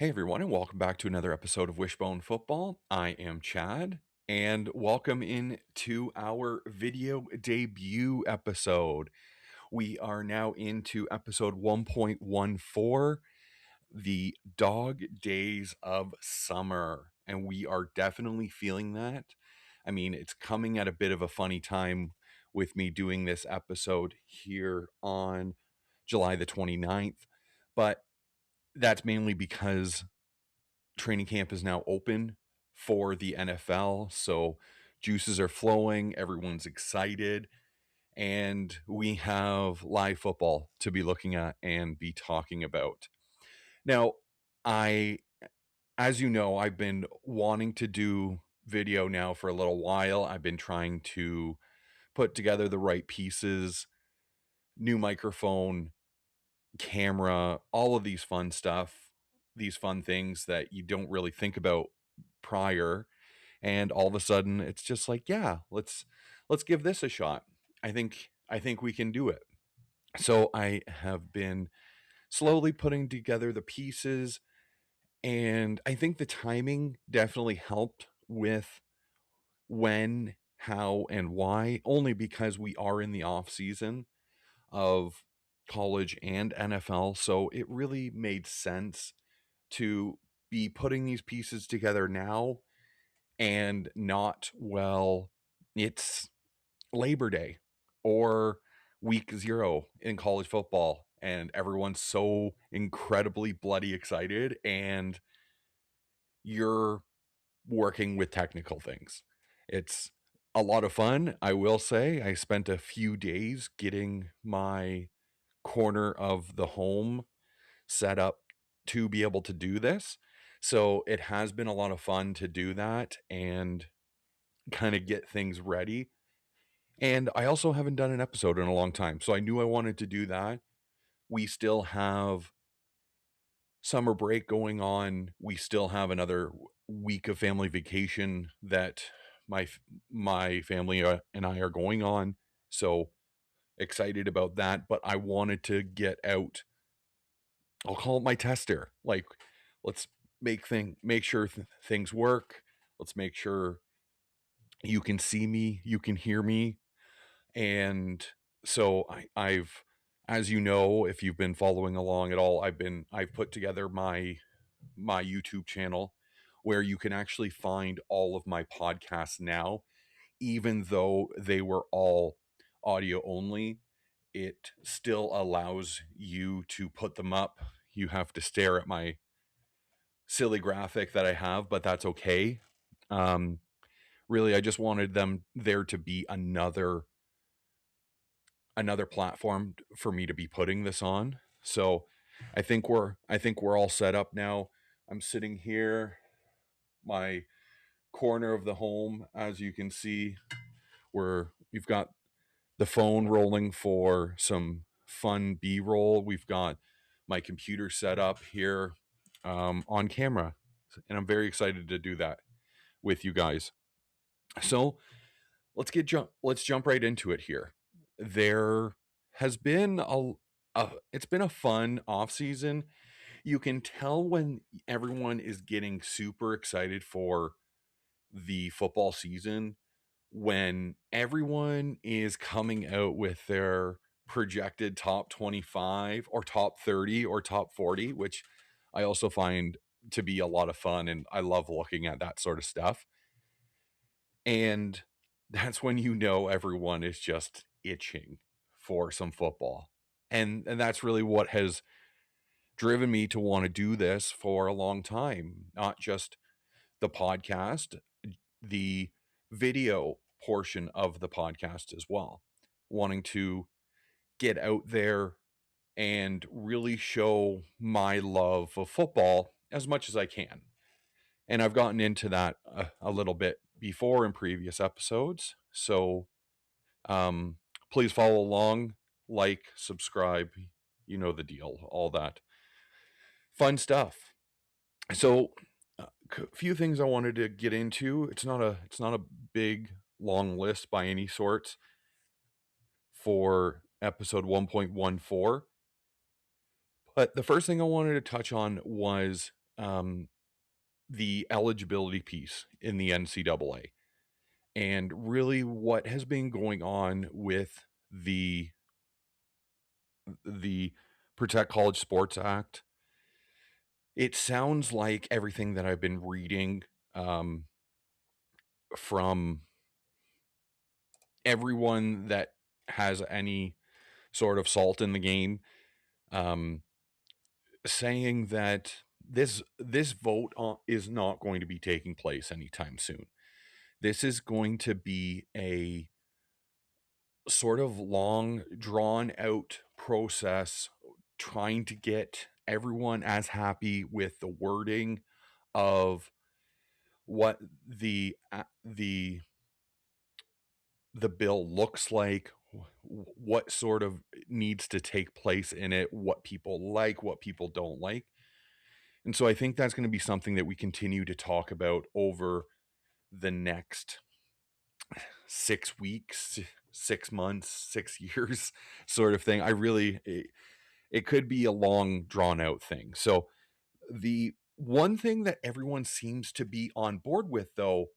Hey everyone, and welcome back to another episode of Wishbone Football. I am Chad, and welcome in to our video debut episode. We are now into episode 1.14, the dog days of summer, and we are definitely feeling that. I mean, it's coming at a bit of a funny time with me doing this episode here on July the 29th, but that's mainly because training camp is now open for the NFL. So juices are flowing, everyone's excited, and we have live football to be looking at and be talking about. Now, I, as you know, I've been wanting to do video now for a little while. I've been trying to put together the right pieces, new microphone, camera, all of these fun stuff, these fun things that you don't really think about prior, and all of a sudden it's just like, yeah, let's give this a shot. I think we can do it. So I have been slowly putting together the pieces, and I think the timing definitely helped with when, how, and why, only because we are in the off season of college and NFL. So it really made sense to be putting these pieces together now and not, well, it's Labor Day or week 0 in college football and everyone's so incredibly bloody excited and you're working with technical things. It's a lot of fun, I will say. I spent a few days getting my corner of the home set up to be able to do this. So it has been a lot of fun to do that and kind of get things ready. And I also haven't done an episode in a long time. So I knew I wanted to do that. We still have summer break going on. We still have another week of family vacation that my family and I are going on. So excited about that, but I wanted to get out. I'll call it my tester. Like, let's make sure things work. Let's make sure you can see me, you can hear me, and so I've, as you know, if you've been following along at all, I've put together my YouTube channel where you can actually find all of my podcasts now, even though they were all audio only. It still allows you to put them up. You have to stare at my silly graphic that I have, but that's okay. Um, Really, I just wanted them there to be another platform for me to be putting this on. So I think we're all set up now. I'm sitting here, my corner of the home, as you can see, where we've got the phone rolling for some fun B-roll. We've got my computer set up here on camera, and I'm very excited to do that with you guys. So let's jump right into it here. There has been it's been a fun off season. You can tell when everyone is getting super excited for the football season when everyone is coming out with their projected top 25 or top 30 or top 40, which I also find to be a lot of fun, and I love looking at that sort of stuff. And that's when you know everyone is just itching for some football. And that's really what has driven me to want to do this for a long time, not just the podcast, the video portion of the podcast as well. Wanting to get out there and really show my love of football as much as I can. And I've gotten into that a little bit before in previous episodes. So um, please follow along, like, subscribe, you know the deal, all that fun stuff. So a few things I wanted to get into. It's not a big long list by any sorts for episode 1.14. But the first thing I wanted to touch on was um, the eligibility piece in the NCAA and really what has been going on with the Protect College Sports Act. It sounds like everything that I've been reading um, from everyone that has any sort of salt in the game, um, saying that this vote is not going to be taking place anytime soon. This is going to be a sort of long, drawn out process trying to get everyone as happy with the wording of what the bill looks like, what sort of needs to take place in it, what people like, what people don't like. And so I think that's going to be something that we continue to talk about over the next 6 weeks, 6 months, 6 years, sort of thing. It could be a long, drawn out thing. So, the one thing that everyone seems to be on board with, though,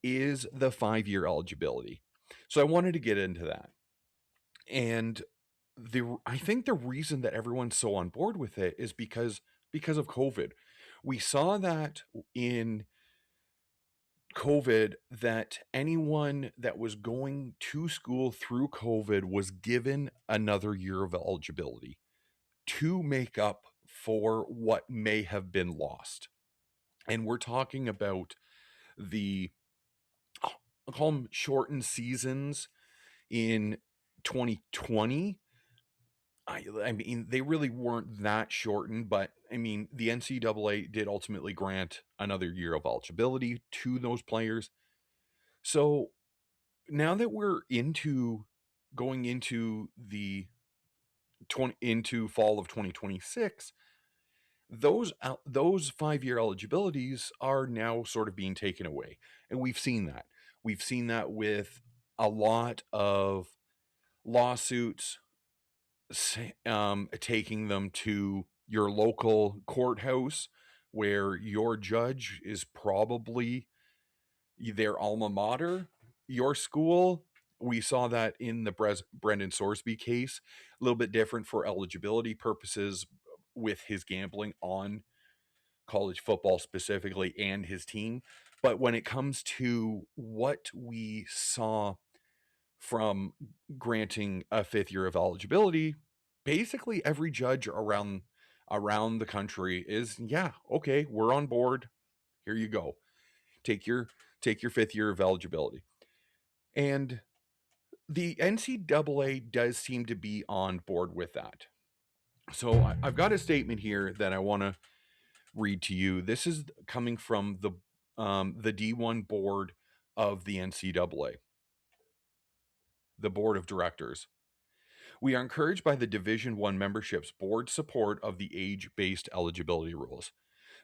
is the 5 year eligibility. So, I wanted to get into that. And I think the reason that everyone's so on board with it is because of COVID. We saw that in COVID that anyone that was going to school through COVID was given another year of eligibility to make up for what may have been lost. And we're talking about the, I'll call them shortened seasons in 2020. I mean, they really weren't that shortened, but I mean, the NCAA did ultimately grant another year of eligibility to those players. So now that we're into going into the 20 into fall of 2026, those 5 year eligibilities are now sort of being taken away, and we've seen that with a lot of lawsuits, taking them to your local courthouse where your judge is probably their alma mater, your school. We saw that in the Brendan Sorsby case, a little bit different for eligibility purposes with his gambling on college football specifically and his team. But when it comes to what we saw from granting a 5th year of eligibility, basically every judge around the country is, yeah, okay, we're on board. Here you go. Take your take your 5th year of eligibility. And the NCAA does seem to be on board with that. So I've got a statement here that I want to read to you. This is coming from the D1 board of the NCAA, the board of directors. We are encouraged by the Division 1 membership's board support of the age-based eligibility rules.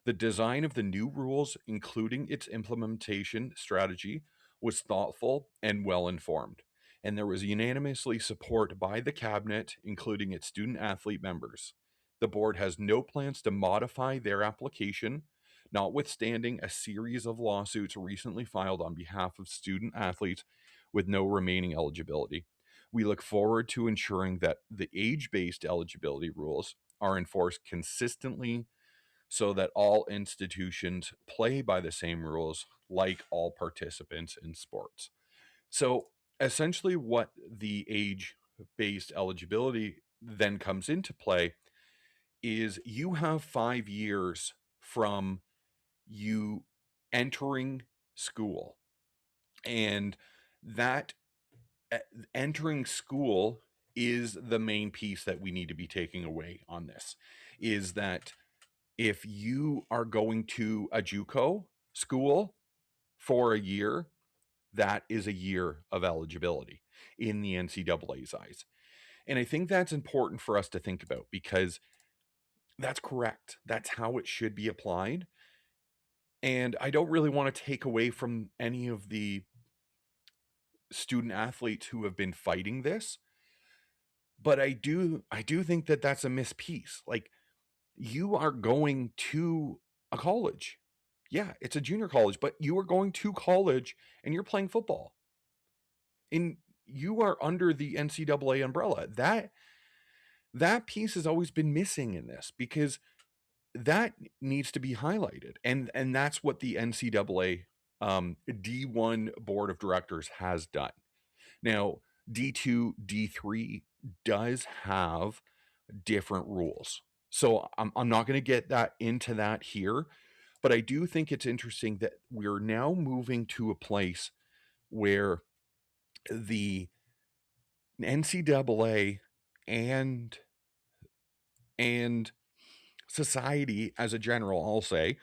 The design of the new rules, including its implementation strategy, was thoughtful and well informed, and there was unanimously support by the cabinet, including its student athlete members. The board has no plans to modify their application, notwithstanding a series of lawsuits recently filed on behalf of student athletes with no remaining eligibility. We look forward to ensuring that the age based eligibility rules are enforced consistently so that all institutions play by the same rules like all participants in sports. So essentially, what the age based eligibility then comes into play is you have 5 years from you entering school, and that entering school is the main piece that we need to be taking away on this, is that if you are going to a JUCO school for a year, that is a year of eligibility in the NCAA's eyes. And I think that's important for us to think about because that's correct. That's how it should be applied. And I don't really want to take away from any of the student athletes who have been fighting this, but I do think that that's a missed piece. Like, you are going to a college. Yeah, it's a junior college, but you are going to college and you're playing football. And you are under the NCAA umbrella. That piece has always been missing in this, because that needs to be highlighted. And that's what the NCAA D1 board of directors has done. Now, D2, D3 does have different rules. So I'm not going to get that into that here, but I do think it's interesting that we're now moving to a place where the NCAA and and society as a general, I'll say,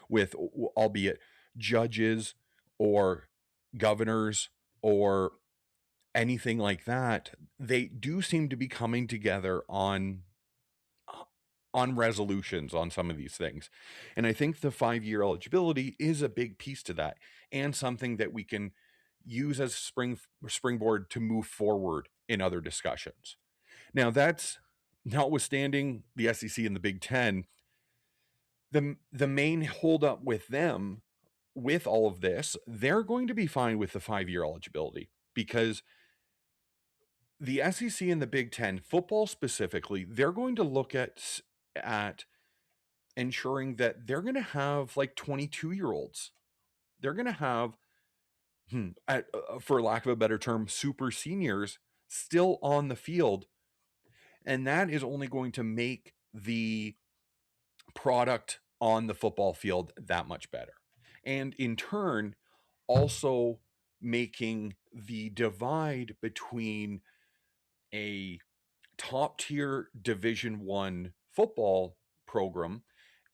with albeit judges or governors or anything like that, they do seem to be coming together on resolutions on some of these things. And I think the 5-year eligibility is a big piece to that, and something that we can use as springboard to move forward in other discussions. Now, that's notwithstanding the SEC and the Big Ten. The main holdup with them, with all of this, they're going to be fine with the 5-year eligibility, because the SEC and the Big Ten, football specifically, they're going to look at ensuring that they're going to have like 22-year-olds. They're going to have, for lack of a better term, super seniors still on the field. And that is only going to make the product on the football field that much better. And in turn, also making the divide between a top tier Division 1 football program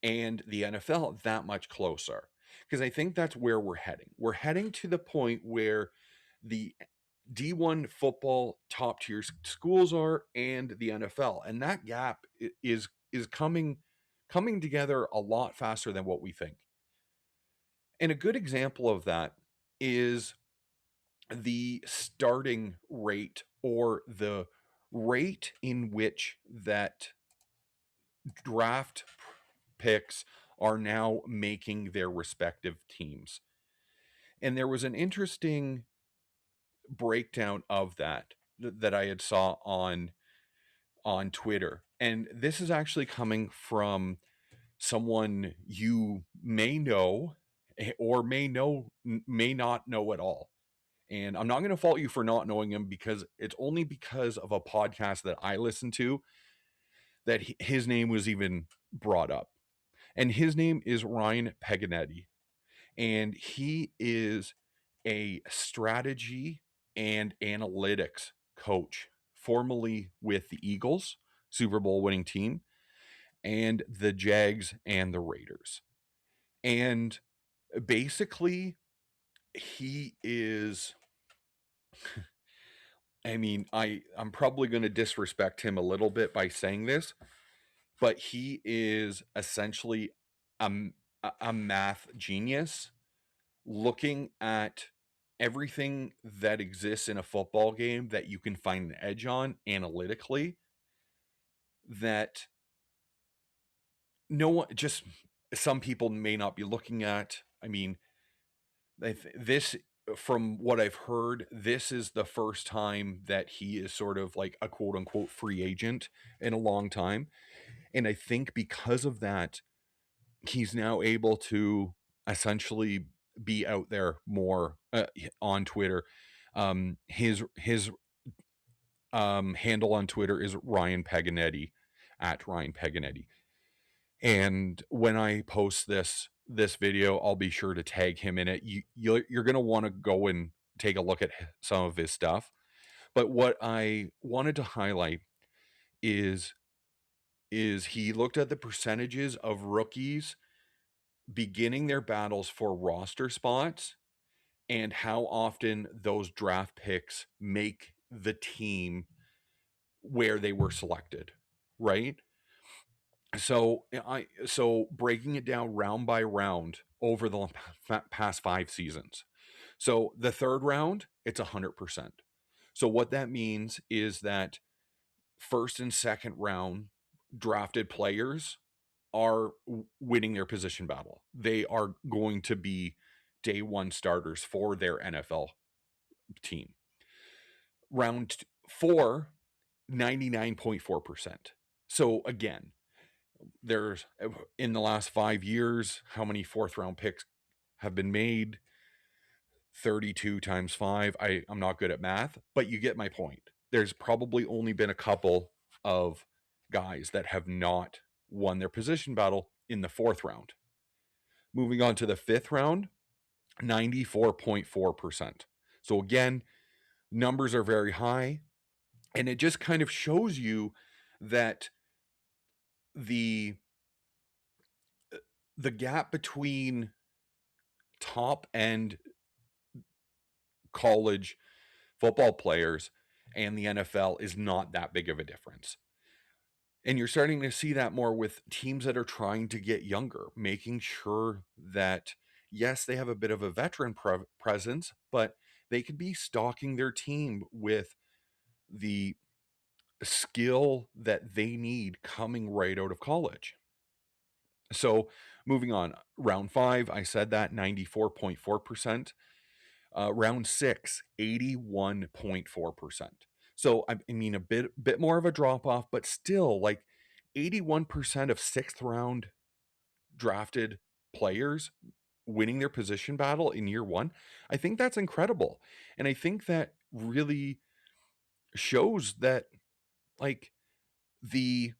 and the NFL that much closer. Because I think that's where we're heading. We're heading to the point where the D1 football top tier schools are and the NFL, and that gap is coming together a lot faster than what we think. And a good example of that is the starting rate, or the rate in which that draft picks are now making their respective teams. And there was an interesting breakdown of that I had saw on Twitter. And this is actually coming from someone you may know, or may not know at all. And I'm not going to fault you for not knowing him, because it's only because of a podcast that I listen to that his name was even brought up. And his name is Ryan Paganetti. And he is a strategy and analytics coach, formerly with the Eagles, Super Bowl winning team, and the Jags and the Raiders. And basically, he is, I mean, I'm probably going to disrespect him a little bit by saying this, but he is essentially a, a math genius, looking at everything that exists in a football game that you can find an edge on analytically, that no one, just some people may not be looking at. I mean, this, from what I've heard, this is the first time that he is sort of like a quote unquote free agent in a long time. And I think because of that, he's now able to essentially be out there more on Twitter. His handle on Twitter is Ryan Paganetti, at Ryan Paganetti. And when I post this video, I'll be sure to tag him in it. You're going to want to go and take a look at some of his stuff. But what I wanted to highlight is he looked at the percentages of rookies beginning their battles for roster spots, and how often those draft picks make the team where they were selected, right? So breaking it down round by round over the past 5 seasons. So the third round, it's 100%. So what that means is that first and second round drafted players are winning their position battle. They are going to be day one starters for their NFL team. Round four, 99.4%. So again, there's in the last 5 years, how many fourth round picks have been made? 32 times 5. I'm not good at math, but you get my point. There's probably only been a couple of guys that have not won their position battle in the fourth round. Moving on to the fifth round, 94.4%. So again, numbers are very high, and it just kind of shows you that the the gap between top end college football players and the NFL is not that big of a difference. And you're starting to see that more with teams that are trying to get younger, making sure that, yes, they have a bit of a veteran presence, but they could be stocking their team with the skill that they need coming right out of college. So moving on, round five, I said that 94.4%. Round six, 81.4%. So I mean a bit more of a drop off, but still like 81% of sixth round drafted players winning their position battle in year one. I think that's incredible. And I think that really shows that like the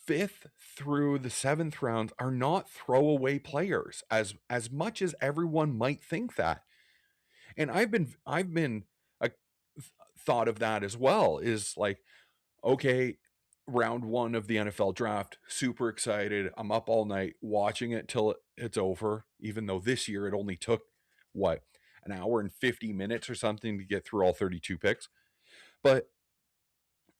fifth through the seventh rounds are not throwaway players as much as everyone might think that. And I've been uh, thought of that as well, is like, okay, round one of the NFL draft, super excited, I'm up all night watching it till it's over, even though this year it only took what, an hour and 50 minutes or something to get through all 32 picks. But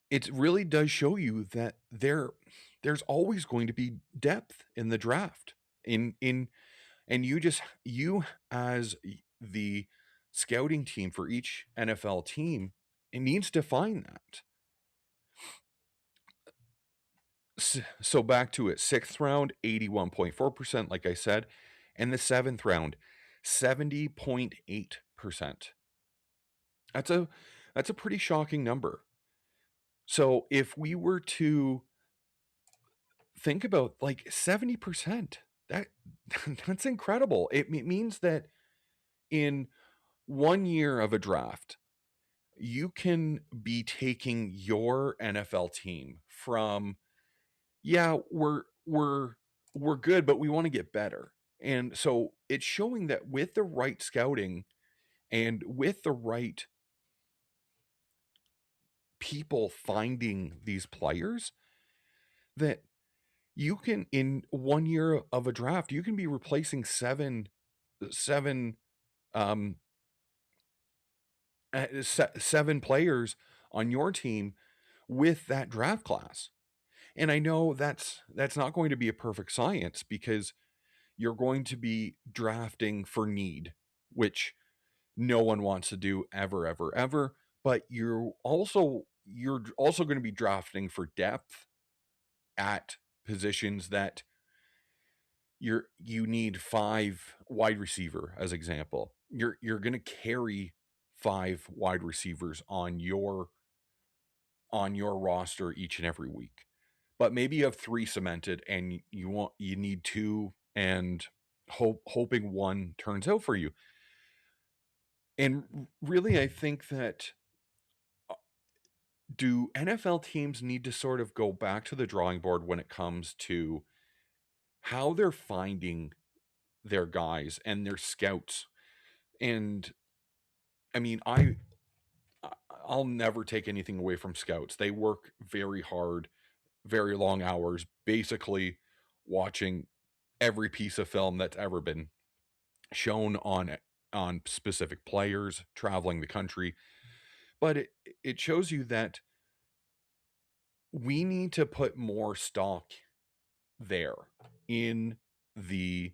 it really does show you that there's always going to be depth in the draft, in and you as the scouting team for each NFL team, it needs to find that. So back to it, sixth round, 81.4%, like I said, and the seventh round, 70.8%. That's a pretty shocking number. So if we were to think about like 70%, that that's incredible. It means that in 1 year of a draft, you can be taking your NFL team from, yeah, we're good, but we want to get better. And so it's showing that with the right scouting and with the right people finding these players, that you can, in 1 year of a draft, you can be replacing seven um seven players on your team with that draft class. And I know that's not going to be a perfect science, because you're going to be drafting for need, which no one wants to do ever, ever, ever. But you're also going to be drafting for depth at positions that you need five wide receiver, as example. You're going to carry five wide receivers on your roster each and every week. But maybe you have three cemented and you need two, and hoping one turns out for you. And really, I think that, do NFL teams need to sort of go back to the drawing board when it comes to how they're finding their guys and their scouts? And I mean, I'll never take anything away from scouts. They work very hard, very long hours, basically watching every piece of film that's ever been shown on specific players, traveling the country. But it shows you that we need to put more stock there in the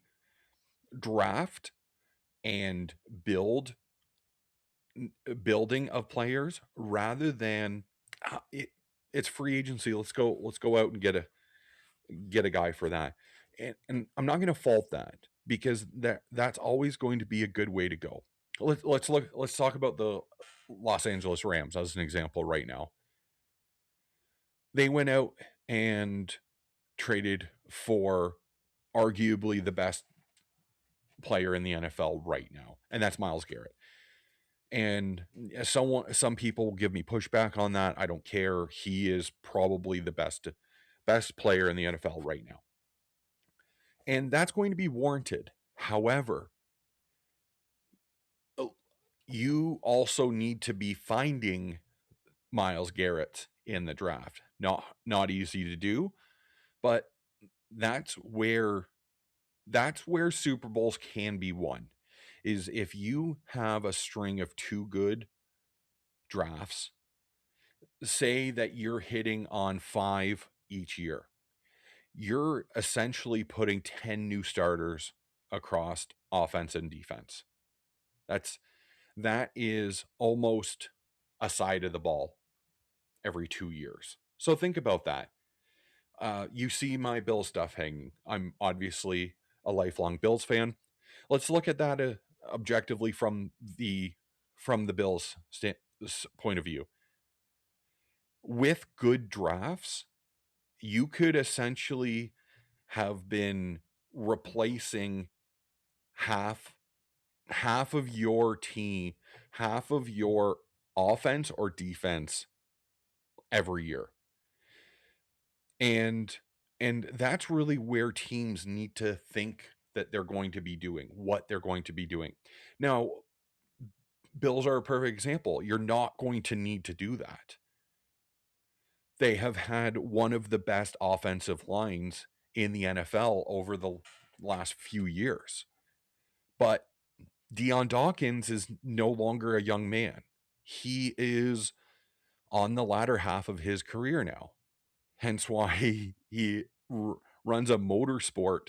draft and building of players, rather than it's free agency. Let's go out and get a guy for that. And I'm not going to fault that, because that's always going to be a good way to go. Let's talk about the Los Angeles Rams as an example right now. They went out and traded for arguably the best player in the NFL right now, and that's Myles Garrett. And some people will give me pushback on that. I don't care. He is probably the best player in the NFL right now. And that's going to be warranted. However, you also need to be finding Myles Garrett in the draft. Not easy to do, but that's where Super Bowls can be won, is if you have a string of two good drafts. Say that you're hitting on 5 each year. You're essentially putting 10 new starters across offense and defense. That is almost a side of the ball every 2 years. So think about that. You see my Bills stuff hanging. I'm obviously a lifelong Bills fan. Let's look at that objectively from the Bills point of view. With good drafts, you could essentially have been replacing half of your team, half of your offense or defense every year. And that's really where teams need to think that they're going to be doing, what they're going to be doing. Now, Bills are a perfect example. You're not going to need to do that. They have had one of the best offensive lines in the NFL over the last few years. But Deion Dawkins is no longer a young man. He is on the latter half of his career now. Hence why he runs a motorsport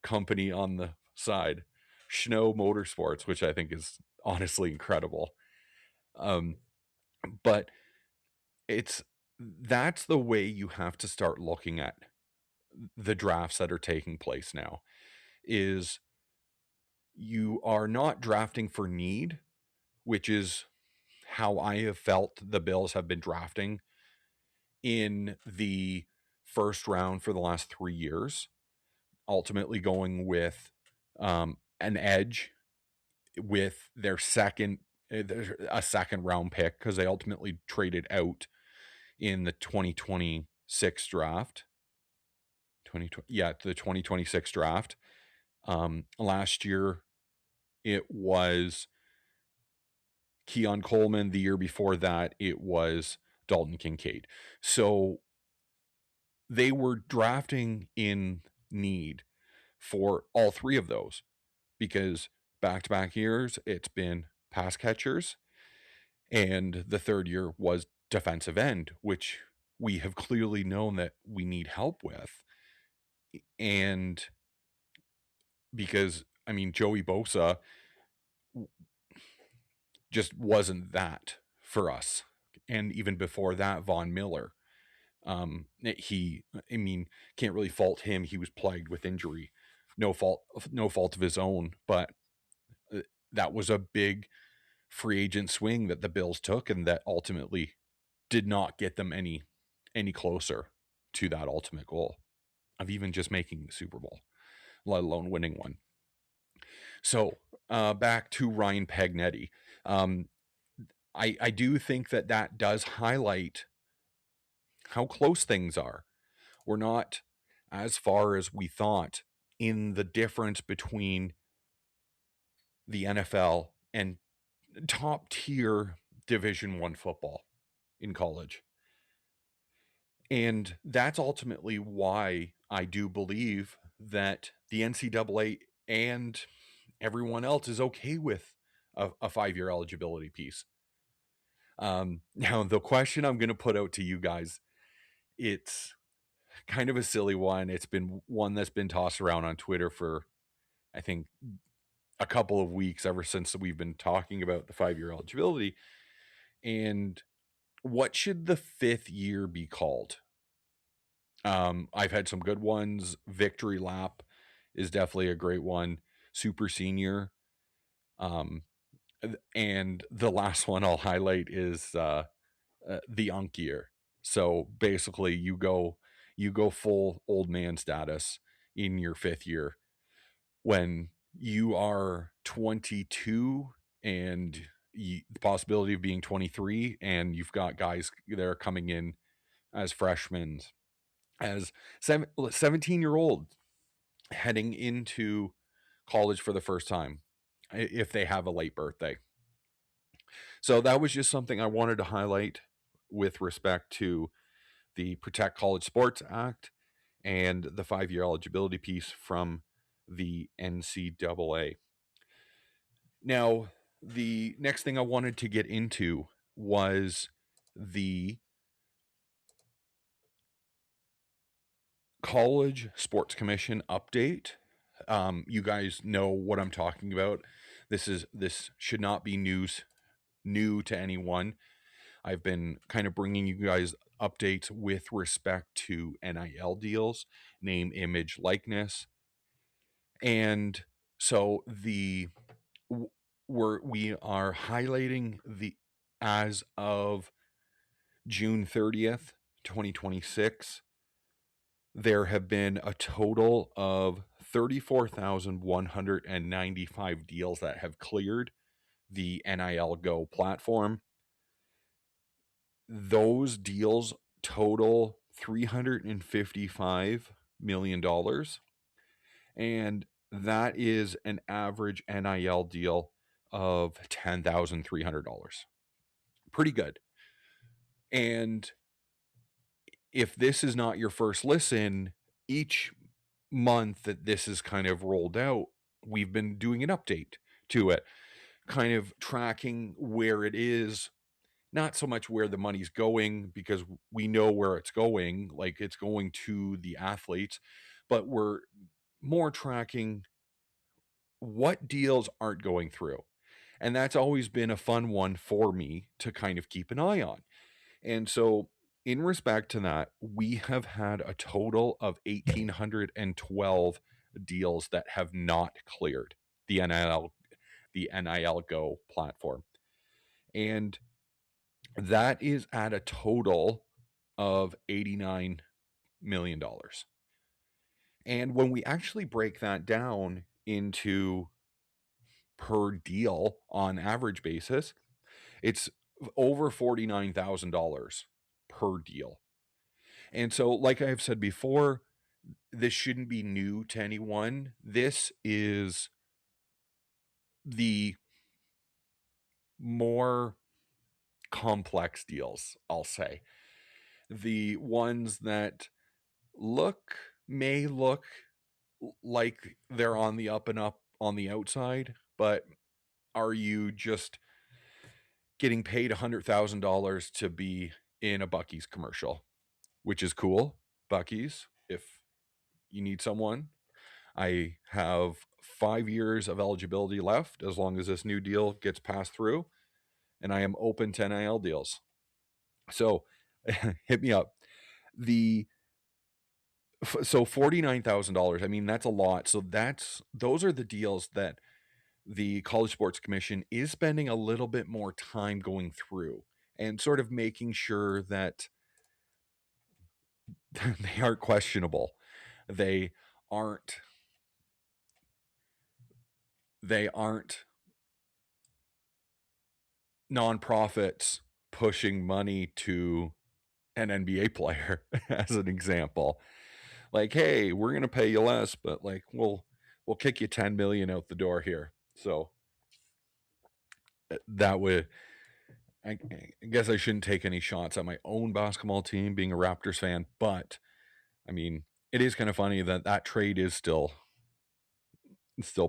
company on the side, Snow Motorsports, which I think is honestly incredible. But that's the way you have to start looking at the drafts that are taking place now, is you are not drafting for need, which is how I have felt the Bills have been drafting in the first round for the last 3 years, ultimately going with an edge with their a second round pick, because they ultimately traded out in the 2026 draft. The 2026 draft. Last year it was Keon Coleman. The year before that it was Dalton Kincaid. So they were drafting in need for all three of those, because back-to-back years it's been pass catchers, and the third year was defensive end, which we have clearly known that we need help with. And because, I mean, Joey Bosa just wasn't that for us. And even before that, Von Miller. Can't really fault him. He was plagued with injury. No fault of his own, but that was a big free agent swing that the Bills took, and that ultimately did not get them any closer to that ultimate goal of even just making the Super Bowl, let alone winning one. So back to Ryan Pagnetti. I do think that does highlight how close things are. We're not as far as we thought in the difference between the NFL and top tier Division I football in college. And that's ultimately why I do believe that the NCAA and everyone else is okay with a 5-year eligibility piece. Now, the question I'm going to put out to you guys, it's kind of a silly one. It's been one that's been tossed around on Twitter for, I think, a couple of weeks, ever since we've been talking about the 5-year eligibility. And what should the 5th year be called? I've had some good ones. Victory Lap is definitely a great one. Super Senior. Um, and the last one I'll highlight is the Unk Year. So basically, you go full old man status in your 5th year when you are 22 and the possibility of being 23, and you've got guys that are coming in as freshmen, as 17-year-old heading into college for the first time if they have a late birthday. So that was just something I wanted to highlight with respect to the Protect College Sports Act and the 5-year eligibility piece from the NCAA. Now, the next thing I wanted to get into was the College Sports Commission update. You guys know what I'm talking about. This should not be new to anyone. I've been kind of bringing you guys updates with respect to NIL deals, name, image, likeness, and so we are highlighting the as of June 30th, 2026. There have been a total of 34,195 deals that have cleared the NIL Go platform. Those deals total $355 million. And that is an average NIL deal of $10,300. Pretty good. And if this is not your first listen, each month that this is kind of rolled out, we've been doing an update to it, kind of tracking where it is, not so much where the money's going, because we know where it's going, like it's going to the athletes, but we're more tracking what deals aren't going through. And that's always been a fun one for me to kind of keep an eye on. And so, in respect to that, we have had a total of 1,812 deals that have not cleared the NIL Go platform. And that is at a total of $89 million. And when we actually break that down into per deal on average basis, it's over $49,000 per deal. And so, like I've said before, this shouldn't be new to anyone. This is the more complex deals, I'll say. The ones that may look like they're on the up and up on the outside, but are you just getting paid $100,000 to be in a Buc-ee's commercial, which is cool. Buc-ee's, if you need someone, I have 5 years of eligibility left as long as this new deal gets passed through, and I am open to NIL deals. So hit me up. So $49,000, I mean, that's a lot. So those are the deals that the College Sports Commission is spending a little bit more time going through and sort of making sure that they aren't questionable. They aren't they aren't nonprofits pushing money to an NBA player as an example. Like, hey, we're going to pay you less, but like we'll kick you 10 million out the door here. So that would I guess I shouldn't take any shots at my own basketball team being a Raptors fan, but I mean, it is kind of funny that trade is still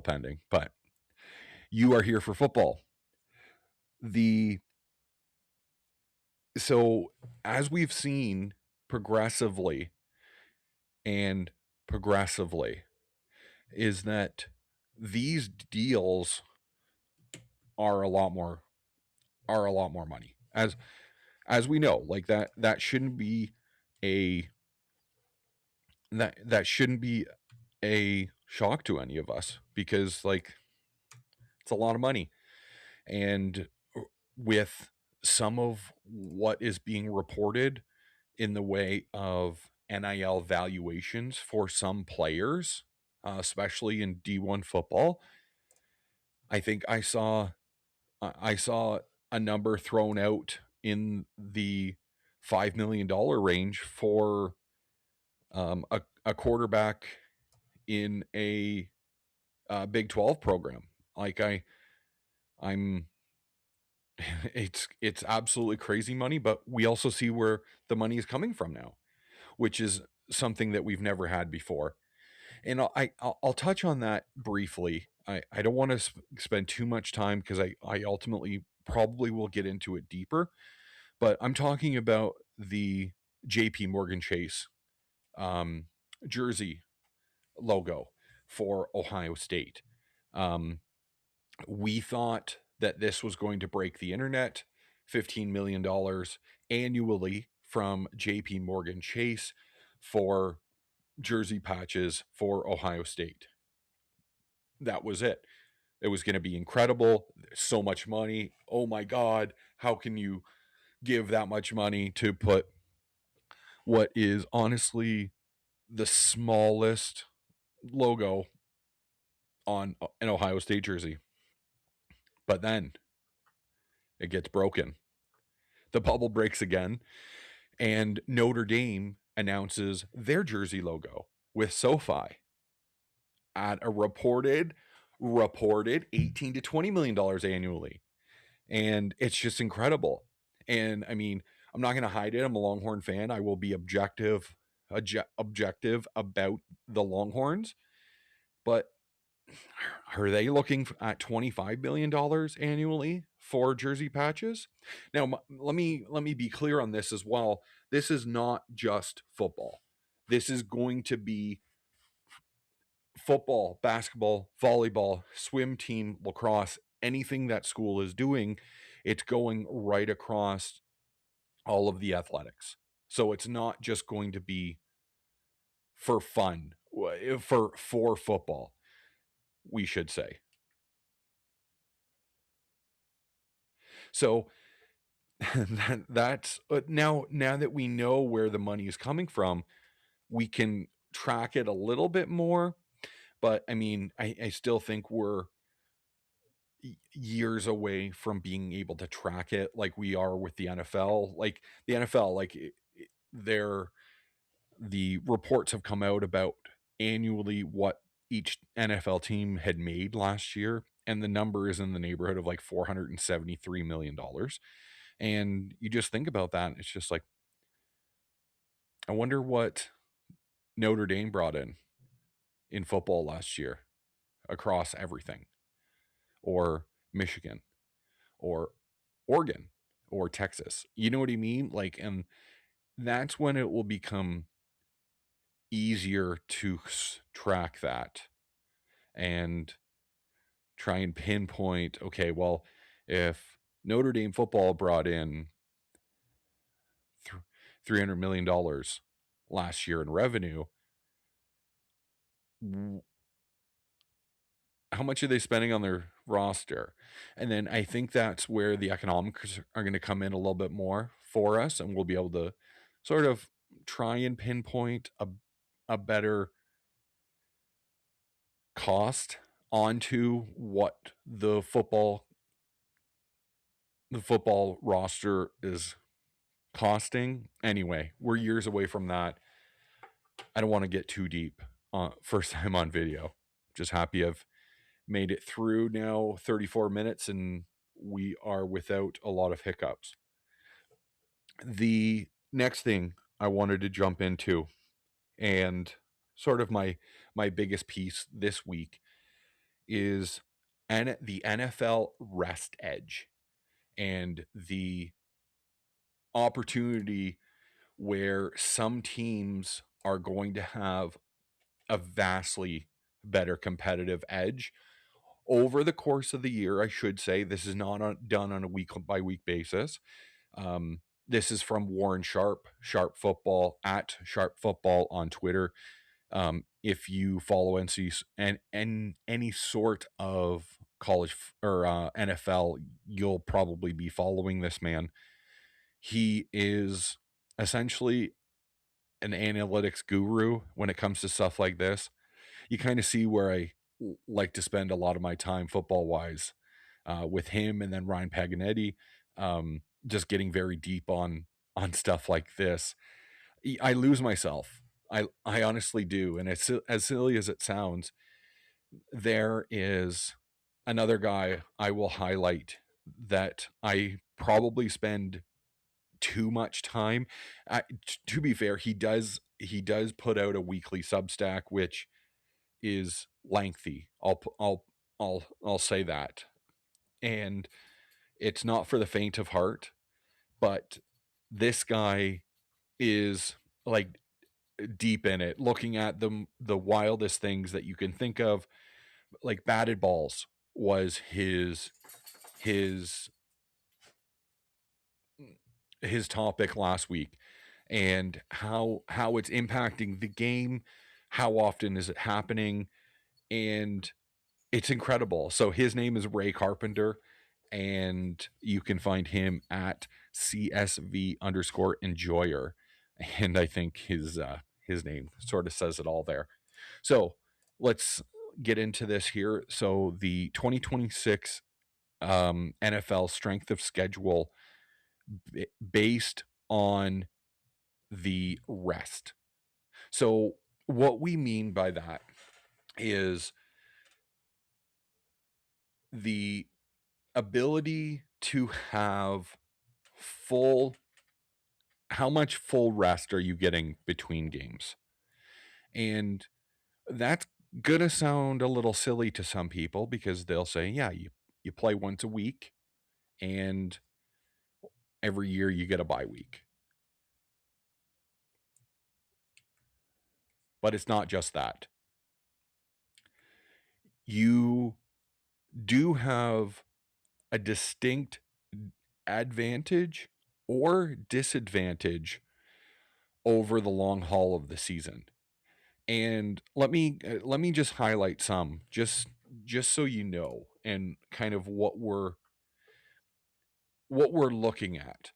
pending, but you are here for football. So as we've seen progressively and progressively is that these deals are a lot more money. As we know, like that shouldn't be a that shouldn't be a shock to any of us, because like it's a lot of money. And with some of what is being reported in the way of NIL valuations for some players, especially in D1 football, I think I saw a number thrown out in the $5 million range for a quarterback in a Big 12 program. Like I'm it's absolutely crazy money, but we also see where the money is coming from now, which is something that we've never had before. And I'll touch on that briefly. I don't want to spend too much time, because I ultimately probably will get into it deeper. But I'm talking about the JP Morgan Chase um, jersey logo for Ohio State. Um, we thought that this was going to break the internet. $15 million annually from JP Morgan Chase for jersey patches for Ohio State. That was it. It was going to be incredible. So much money. Oh my God. How can you give that much money to put what is honestly the smallest logo on an Ohio State jersey? But then it gets broken. The bubble breaks again, and Notre Dame announces their jersey logo with SoFi at a reported 18 to $20 million annually. And it's just incredible. And I mean, I'm not going to hide it. I'm a Longhorn fan. I will be objective about the Longhorns, but are they looking at $25 million annually for jersey patches? Now, let me be clear on this as well. This is not just football. This is going to be football, basketball, volleyball, swim team, lacrosse, anything that school is doing. It's going right across all of the athletics. So it's not just going to be for fun, for football, we should say. So that's now that we know where the money is coming from, we can track it a little bit more. But I mean, I still think we're years away from being able to track it like we are with the NFL. Like the NFL, like they're the reports have come out about annually what each NFL team had made last year, and the number is in the neighborhood of like $473 million. And you just think about that, and it's just like, I wonder what Notre Dame brought in football last year across everything, or Michigan, or Oregon, or Texas. You know what I mean? Like, and that's when it will become easier to track that and try and pinpoint, okay, well, if Notre Dame football brought in $300 million last year in revenue, how much are they spending on their roster? And then I think that's where the economics are going to come in a little bit more for us, and we'll be able to sort of try and pinpoint a better cost onto what the football roster is costing. Anyway, we're years away from that. I don't want to get too deep. First time on video. Just happy I've made it through now 34 minutes, and we are without a lot of hiccups. The next thing I wanted to jump into, and sort of my biggest piece this week, is the NFL rest edge, and the opportunity where some teams are going to have a vastly better competitive edge over the course of the year. I should say this is not done on a week by week basis. This is from Warren Sharp, Sharp Football, at Sharp Football on Twitter. If you follow and any sort of college or NFL, you'll probably be following this man. He is essentially an analytics guru when it comes to stuff like this. You kind of see where I like to spend a lot of my time football wise with him, and then Ryan Paganetti, just getting very deep on stuff like this. I lose myself. I honestly do, and it's as silly as it sounds. There is another guy I will highlight that I probably spend too much time. To be fair, he does put out a weekly Substack, which is lengthy. I'll say that, and it's not for the faint of heart. But this guy is like deep in it, looking at the wildest things that you can think of. Like batted balls was his his topic last week, and how it's impacting the game, how often is it happening, and it's incredible. So his name is Ray Carpenter, and you can find him at CSV underscore enjoyer. And I think his name sort of says it all there. So let's get into this here. So the 2026 NFL strength of schedule based on the rest. So what we mean by that is the ability to have full how much full rest are you getting between games? And that's gonna sound a little silly to some people because they'll say, yeah, you play once a week and every year you get a bye week. But it's not just that. You do have a distinct advantage or disadvantage over the long haul of the season. And let me just highlight some, just so you know, and kind of what we're looking at.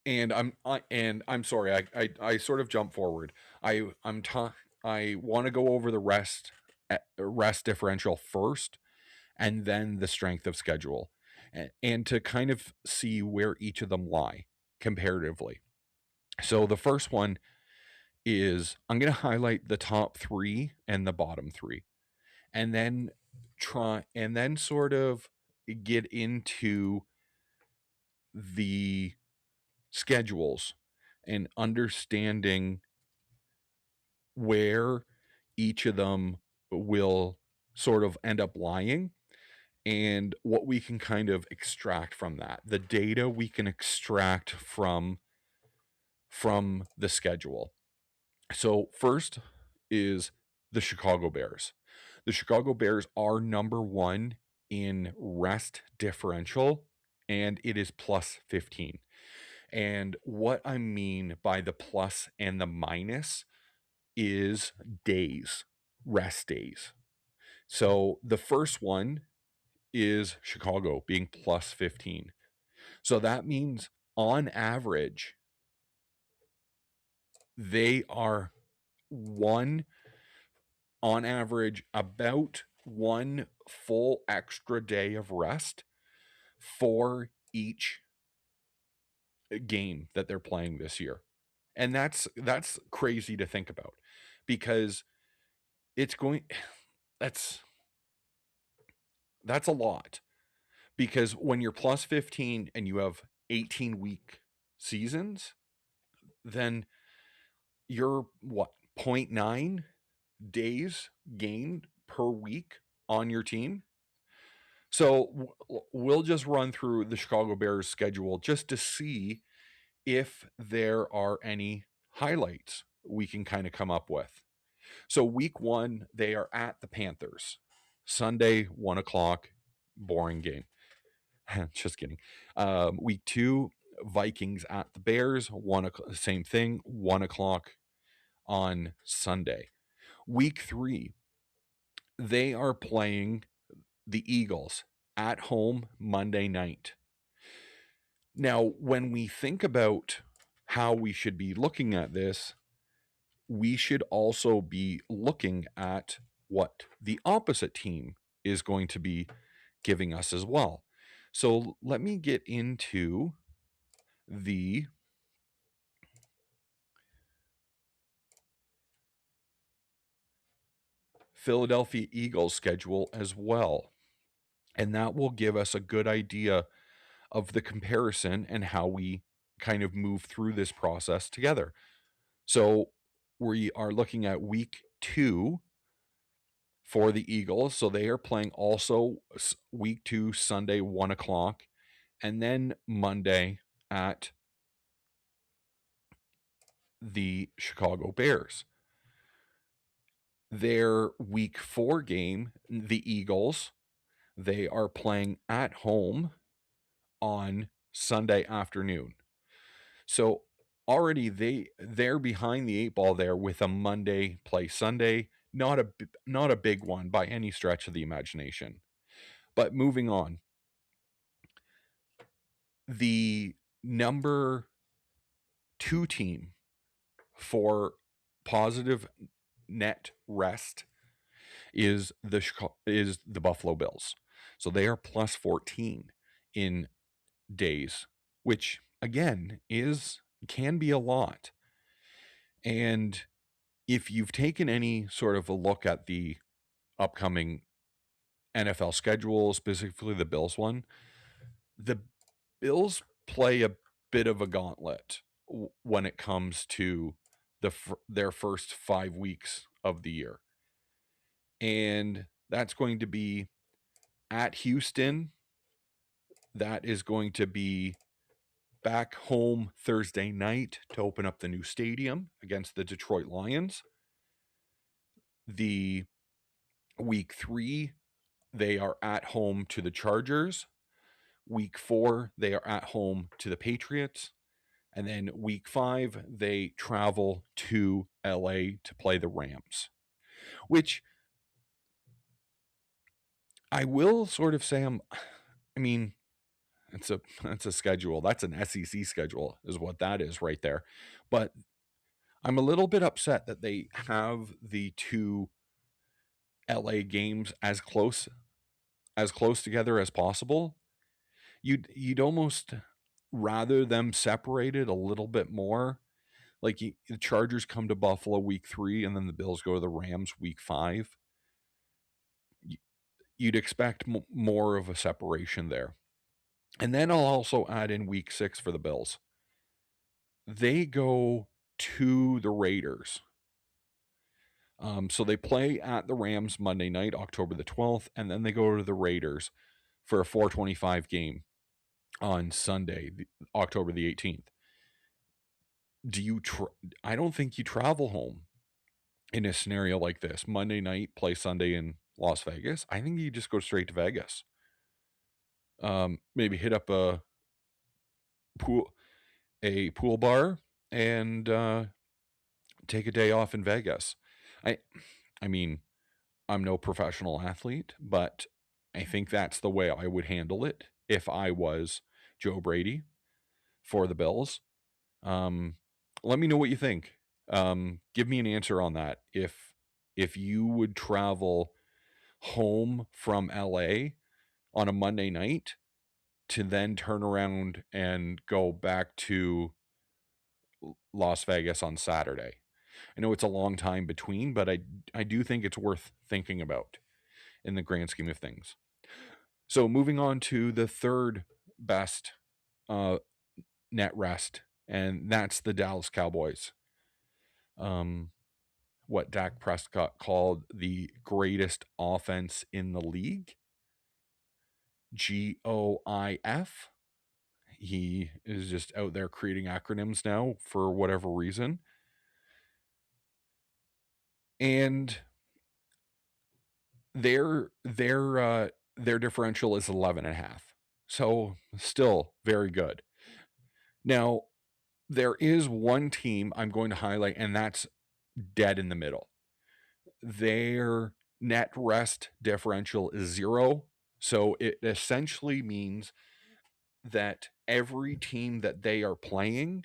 And I'm sorry, I sort of jump forward. I want to go over the rest differential first, and then the strength of schedule, and to kind of see where each of them lie comparatively. So the first one is I'm going to highlight the top 3 and the bottom 3, and then sort of get into the schedules and understanding where each of them will sort of end up lying, and what we can kind of extract from that, the data we can extract from the schedule. So first is the Chicago Bears. The Chicago Bears are number 1 in rest differential, and it is plus 15. And what I mean by the plus and the minus is days, rest days. So the first one is Chicago being plus 15. So that means on average, they are one, on average, about one full extra day of rest for each game that they're playing this year. And that's crazy to think about, because it's going that's that's a lot, because when you're plus 15 and you have 18-week seasons, then you're what, 0.9 days gained per week on your team. So we'll just run through the Chicago Bears schedule just to see if there are any highlights we can kind of come up with. So week 1, they are at the Panthers. Sunday, 1 o'clock, boring game. Just kidding. Week 2, Vikings at the Bears, same thing, 1 o'clock on Sunday. Week 3, they are playing the Eagles at home Monday night. Now, when we think about how we should be looking at this, we should also be looking at what the opposite team is going to be giving us as well. So let me get into the Philadelphia Eagles schedule as well. And that will give us a good idea of the comparison and how we kind of move through this process together. So we are looking at week 2 for the Eagles. So they are playing also week 2, Sunday, 1 o'clock, and then Monday at the Chicago Bears. Their week 4 game, the Eagles, they are playing at home on Sunday afternoon. So already they're behind the 8 ball there with a Monday play Sunday, not a big one by any stretch of the imagination. But moving on, the number 2 team for positive net rest is the Buffalo Bills. So they are plus 14 in days, which again can be a lot. And if you've taken any sort of a look at the upcoming NFL schedule, specifically the Bills one, the Bills play a bit of a gauntlet when it comes to their first 5 weeks of the year. And that's going to be at Houston. That is going to be back home Thursday night to open up the new stadium against the Detroit Lions. The week 3, they are at home to the Chargers. Week 4, they are at home to the Patriots. And then week 5, they travel to LA to play the Rams, which I will sort of say I mean, it's a schedule. That's an SEC schedule is what that is right there. But I'm a little bit upset that they have the 2 LA games as close together as possible. You'd almost rather them separated a little bit more. Like the Chargers come to Buffalo week 3, and then the Bills go to the Rams week 5. You'd expect more of a separation there. And then I'll also add in week 6 for the Bills. They go to the Raiders. So they play at the Rams Monday night, October the 12th, and then they go to the Raiders for a 4:25 game on Sunday, October the 18th. I don't think you travel home in a scenario like this. Monday night, play Sunday in Las Vegas. I think you just go straight to Vegas. Maybe hit up a pool bar and take a day off in Vegas. I mean, I'm no professional athlete, but I think that's the way I would handle it if I was Joe Brady for the Bills. Let me know what you think. Give me an answer on that. If you would travel home from LA on a Monday night to then turn around and go back to Las Vegas on Saturday. I know it's a long time between, but I do think it's worth thinking about in the grand scheme of things. So moving on to the third best net rest, and that's the Dallas Cowboys. What Dak Prescott called the greatest offense in the league. GOIF. He is just out there creating acronyms now for whatever reason. And their differential is 11.5. So still very good. Now, there is one team I'm going to highlight, and that's dead in the middle. Their net rest differential is 0. So it essentially means that every team that they are playing,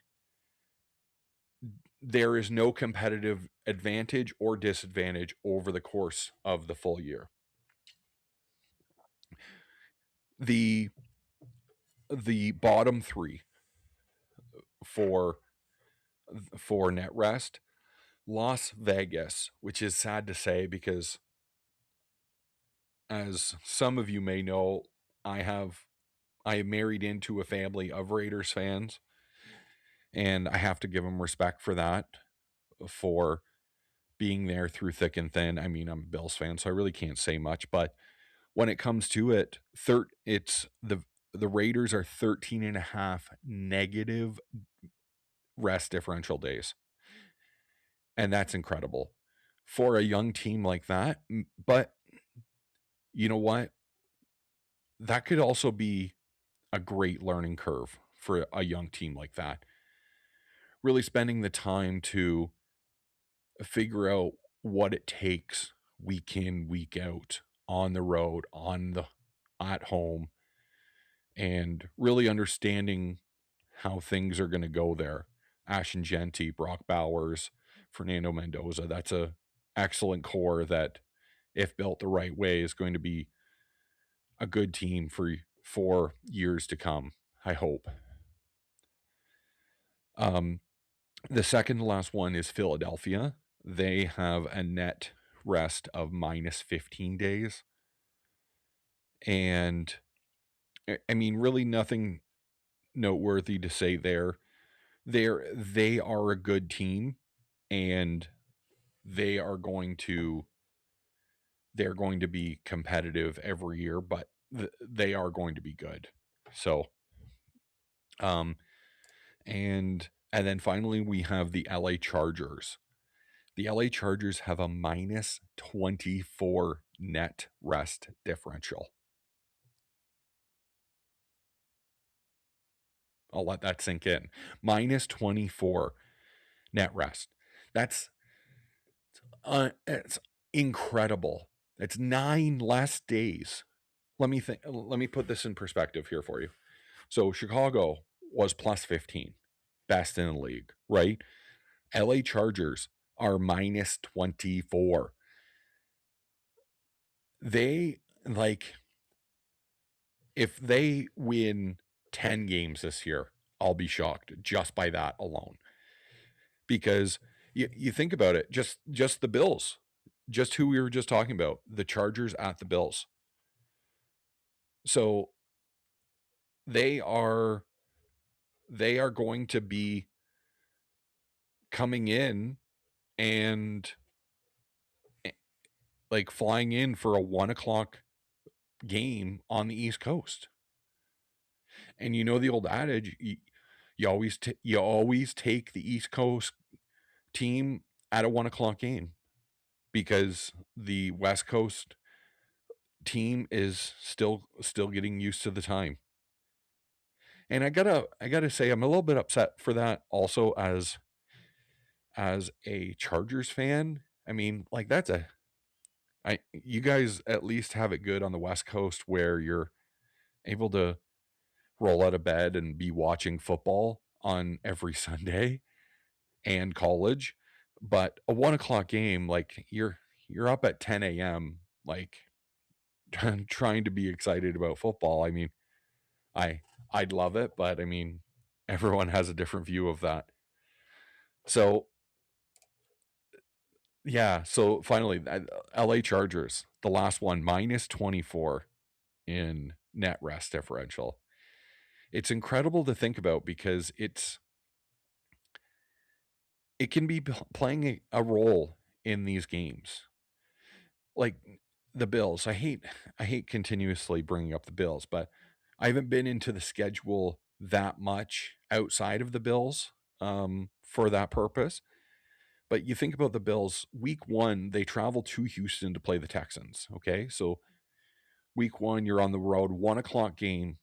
there is no competitive advantage or disadvantage over the course of the full year. The the bottom 3 for net rest, Las Vegas, which is sad to say because as some of you may know, I am married into a family of Raiders fans, and I have to give them respect for that, for being there through thick and thin. I mean, I'm a Bills fan, so I really can't say much, but when it comes to it, it's the Raiders are 13 and a half negative rest differential days. And that's incredible for a young team like that. But you know what? That could also be a great learning curve for a young team like that. Really spending the time to figure out what it takes week in, week out, on the road, at home, and really understanding how things are going to go there. Ashton Genty, Brock Bowers, Fernando Mendoza. That's a excellent core that, if built the right way, is going to be a good team for years to come, I hope. Um, the second to last one is Philadelphia. They have a net rest of minus 15 days. And I mean, really nothing noteworthy to say there. They are a good team, and they are going to they're going to be competitive every year, but they are going to be good. So, um, and then finally we have the LA Chargers. The LA Chargers have a minus 24 net rest differential. I'll let that sink in. Minus 24 net rest. That's it's incredible. It's 9 less days. Let me put this in perspective here for you. So Chicago was plus 15, best in the league, right? LA Chargers are minus 24. They, like, if they win 10 games this year, I'll be shocked just by that alone. Because you think about it, just the Bills, just who we were just talking about, the Chargers at the Bills. So they are going to be coming in and like flying in for a 1 o'clock game on the East Coast. And you know the old adage, you always take the East Coast team at a 1 o'clock game, because the West Coast team is still getting used to the time. And I gotta say, I'm a little bit upset for that also, as a Chargers fan. I mean, like, you guys at least have it good on the West Coast, where you're able to roll out of bed and be watching football on every Sunday, and college. But a 1 o'clock game, like, you're up at 10 a.m., like, trying to be excited about football. I mean, I I'd love it, but I mean, everyone has a different view of that. So yeah, so finally, LA Chargers, the last one, minus 24 in net rest differential. It's incredible to think about, because it can be playing a role in these games. Like the Bills, I hate continuously bringing up the Bills, but I haven't been into the schedule that much outside of the Bills, for that purpose. But you think about the Bills, week 1, they travel to Houston to play the Texans. Okay, so week 1, you're on the road, 1 o'clock game,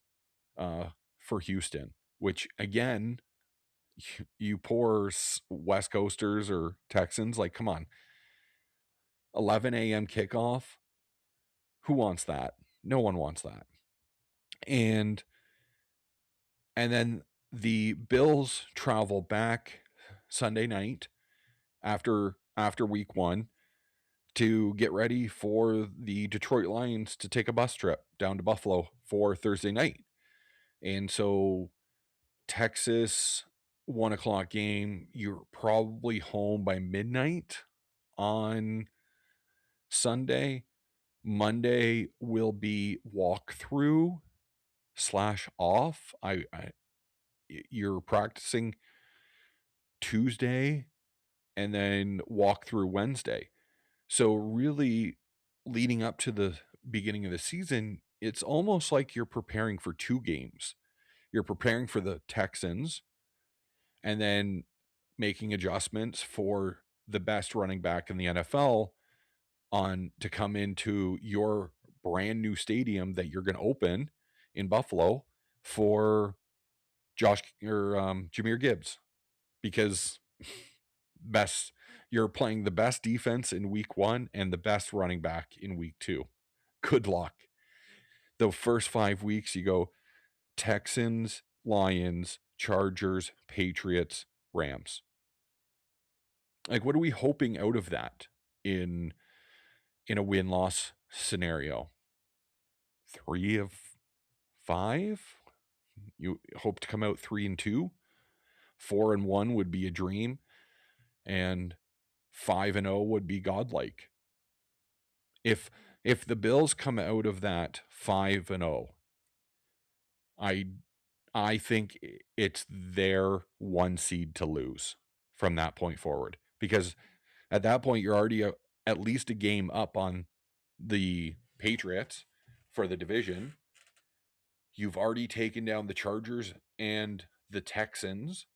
for Houston. which again, you poor West Coasters or Texans, like, come on, 11 a.m. kickoff. Who wants that? No one wants that. And then the Bills travel back Sunday night after week 1 to get ready for the Detroit Lions to take a bus trip down to Buffalo for Thursday night. And so Texas 1 o'clock game, you're probably home by midnight on Sunday. Monday will be walkthrough / off. You're practicing Tuesday and then walk through Wednesday. So really leading up to the beginning of the season, it's almost like you're preparing for 2 games. You're preparing for the Texans and then making adjustments for the best running back in the NFL on to come into your brand new stadium that you're going to open in Buffalo for Jahmyr Gibbs, because best you're playing the best defense in week 1 and the best running back in week 2. Good luck. The first 5 weeks you go Texans, Lions, Chargers, Patriots, Rams. Like, what are we hoping out of that in a win-loss scenario? 3 of 5? You hope to come out 3-2? 4-1 would be a dream, and 5-0 would be godlike. If the Bills come out of that 5-0, I think it's their 1 seed to lose from that point forward, because at that point you're already at least a game up on the Patriots for the division. You've already taken down the Chargers and the Texans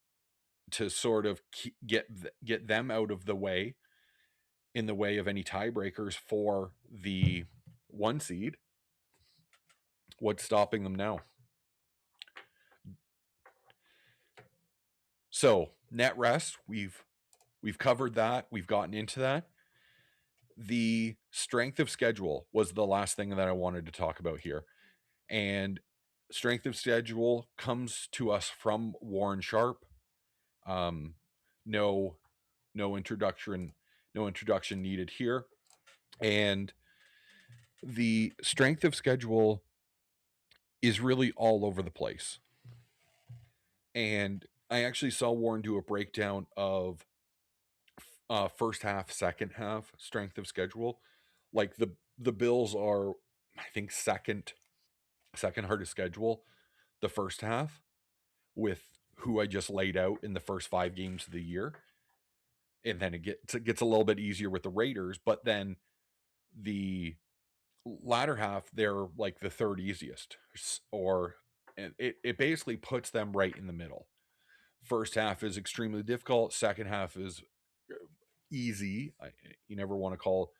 to sort of get them out of the way, in the way of any tiebreakers for the 1 seed. What's stopping them now? So net rest, we've covered that. We've gotten into that. The strength of schedule was the last thing that I wanted to talk about here. And strength of schedule comes to us from Warren Sharp. No introduction needed here. And the strength of schedule is really all over the place. And I actually saw Warren do a breakdown of first half, second half strength of schedule. Like the Bills are, I think, second hardest schedule the first half, with who I just laid out in the first 5 games of the year. And then it gets a little bit easier with the Raiders, but then the latter half, they're like the third easiest, or it basically puts them right in the middle. First half is extremely difficult. Second half is easy. You never want to call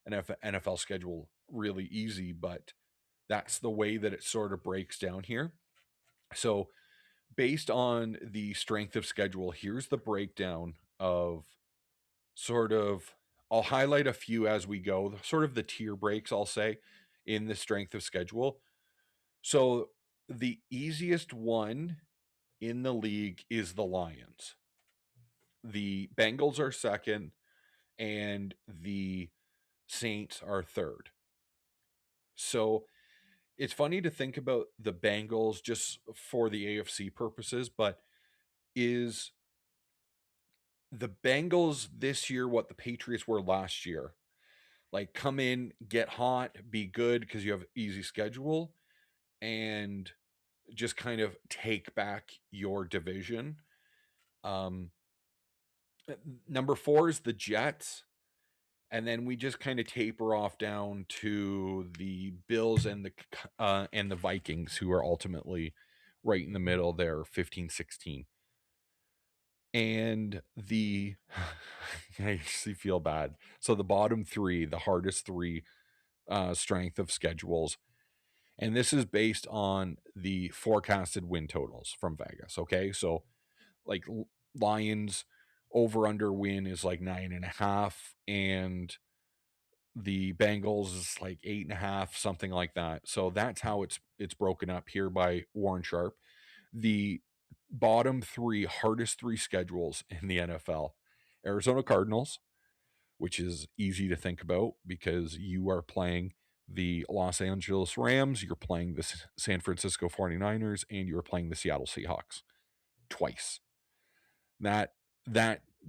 an NFL schedule really easy, but that's the way that it sort of breaks down here. So based on the strength of schedule, here's the breakdown of sort of, I'll highlight a few as we go, sort of the tier breaks, I'll say, in the strength of schedule. So the easiest one in the league is the Lions. The Bengals are second, and the Saints are third. So it's funny to think about the Bengals just for the AFC purposes, but is the Bengals this year what the Patriots were last year? Like, come in, get hot, be good because you have easy schedule, and just kind of take back your division. Number 4 is the Jets. And then we just kind of taper off down to the Bills and the Vikings, who are ultimately right in the middle there, 15-16. And I actually feel bad. So the bottom 3, the hardest 3 strength of schedules. And this is based on the forecasted win totals from Vegas. Okay. So, like, Lions over under win is like 9.5, and the Bengals is like 8.5, something like that. So that's how it's broken up here by Warren Sharp. The bottom three hardest three schedules in the NFL: Arizona Cardinals, which is easy to think about because you are playing the Los Angeles Rams, you're playing the San Francisco 49ers, and you're playing the Seattle Seahawks twice. That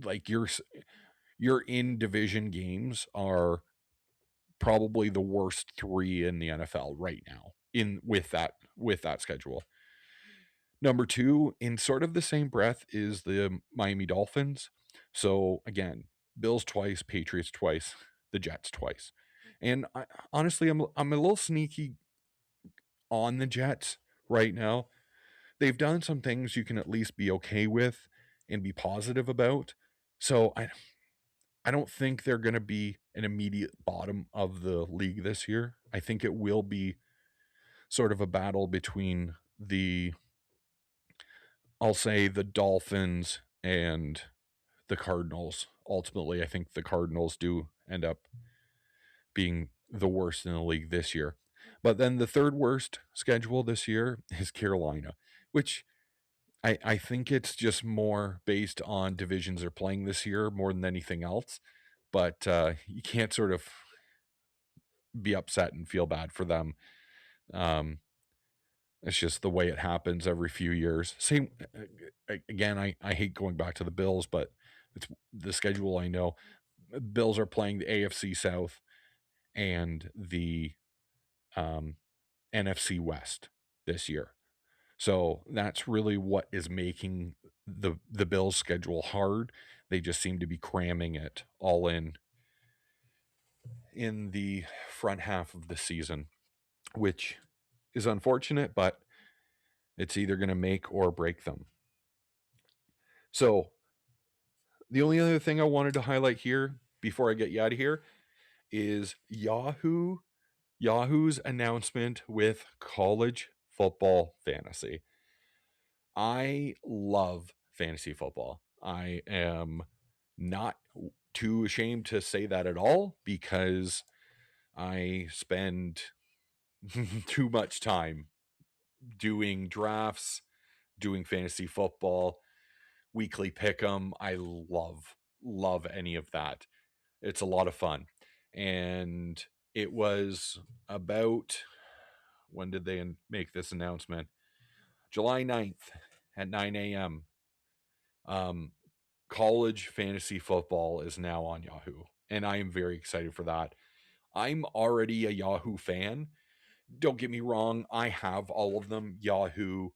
like your in division games are probably the worst three in the NFL right now in with that schedule. Number two, in sort of the same breath, is the Miami Dolphins. So again, Bills twice, Patriots twice, the Jets twice. And honestly, I'm a little sneaky on the Jets right now. They've done some things you can at least be okay with and be positive about. So I don't think they're going to be an immediate bottom of the league this year. I think it will be sort of a battle between I'll say the Dolphins and the Cardinals. Ultimately, I think the Cardinals do end up being the worst in the league this year. But then the third worst schedule this year is Carolina, which I think it's just more based on divisions they're playing this year more than anything else. But you can't sort of be upset and feel bad for them. Um, it's just the way it happens every few years. Same again. I hate going back to the Bills, but it's the schedule. I know Bills are playing the AFC South and the um, NFC West this year. So that's really what is making the Bills schedule hard. They just seem to be cramming it all in the front half of the season, which is unfortunate, but it's either going to make or break them. So the only other thing I wanted to highlight here before I get you out of here is Yahoo's announcement with college football fantasy. I love fantasy football. I am not too ashamed to say that at all because I spend too much time doing drafts, doing fantasy football, weekly pick 'em. I love any of that. It's a lot of fun. And it was about, when did they make this announcement? July 9th at 9 a.m. Um, college fantasy football is now on Yahoo, and I am very excited for that. I'm already a Yahoo fan. Don't get me wrong, I have all of them: Yahoo,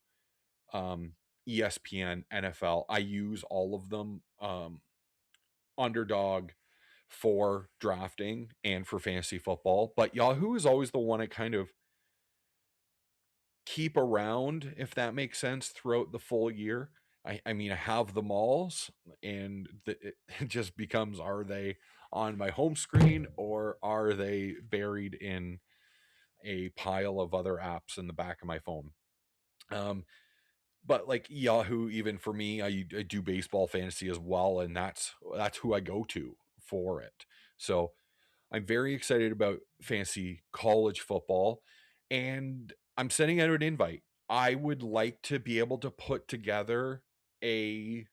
um, ESPN, NFL. I use all of them. Underdog for drafting and for fantasy football, but Yahoo is always the one I kind of keep around, if that makes sense, throughout the full year. I mean, I have them all, and it just becomes, are they on my home screen or are they buried in a pile of other apps in the back of my phone? But like Yahoo, even for me, I do baseball fantasy as well, and that's who I go to for it. So I'm very excited about fantasy college football, and I'm sending out an invite. I would like to be able to put together a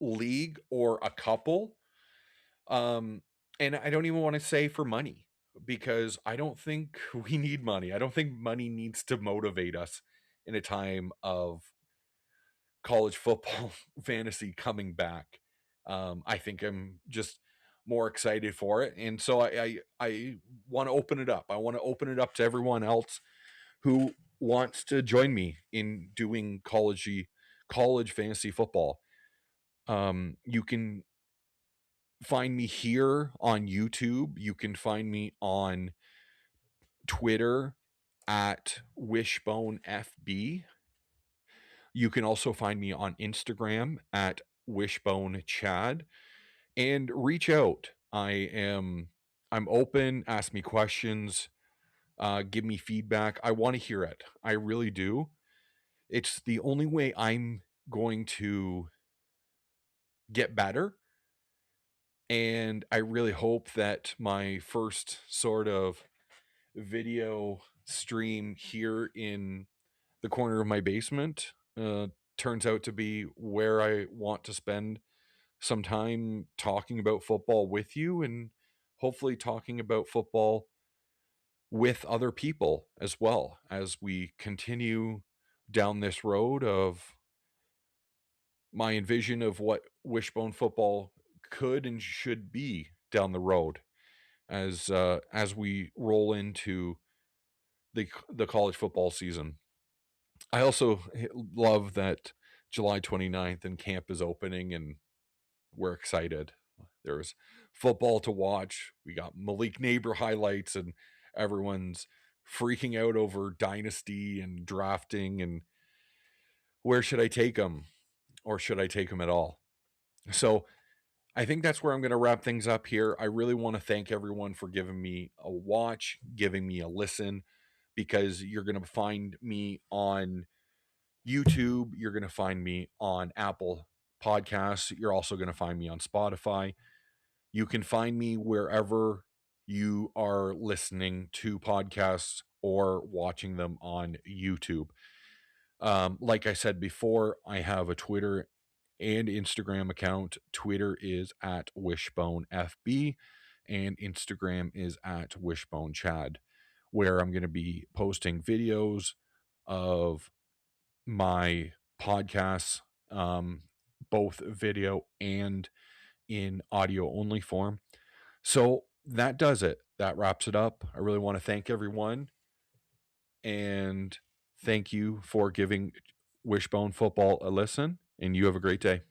league or a couple. Um, and I don't even want to say for money because I don't think we need money. I don't think money needs to motivate us in a time of college football fantasy coming back. I think I'm just more excited for it, and so I want to open it up. I want to open it up to everyone else who wants to join me in doing college fantasy football. You can find me here on YouTube. You can find me on Twitter at Wishbone FB. You can also find me on Instagram at Wishbone Chad, and reach out. I'm open, ask me questions. Give me feedback. I want to hear it. I really do. It's the only way I'm going to get better. And I really hope that my first sort of video stream here in the corner of my basement turns out to be where I want to spend some time talking about football with you, and hopefully talking about football with other people as well as we continue down this road of my envision of what Wishbone Football could and should be down the road as we roll into the college football season. I also love that July 29th and camp is opening, and we're excited. There's football to watch. We got Malik Neighbor highlights, and everyone's freaking out over dynasty and drafting and where should I take them, or should I take them at all? So I think that's where I'm going to wrap things up here. I really want to thank everyone for giving me a watch, giving me a listen, because you're going to find me on YouTube. You're going to find me on Apple Podcasts. You're also going to find me on Spotify. You can find me wherever you are listening to podcasts or watching them on YouTube. Like I said before, I have a Twitter and Instagram account. Twitter is at WishboneFB and Instagram is at WishboneChad, where I'm going to be posting videos of my podcasts, both video and in audio only form. So that does it. That wraps it up. I really want to thank everyone, and thank you for giving Wishbone Football a listen, and you have a great day.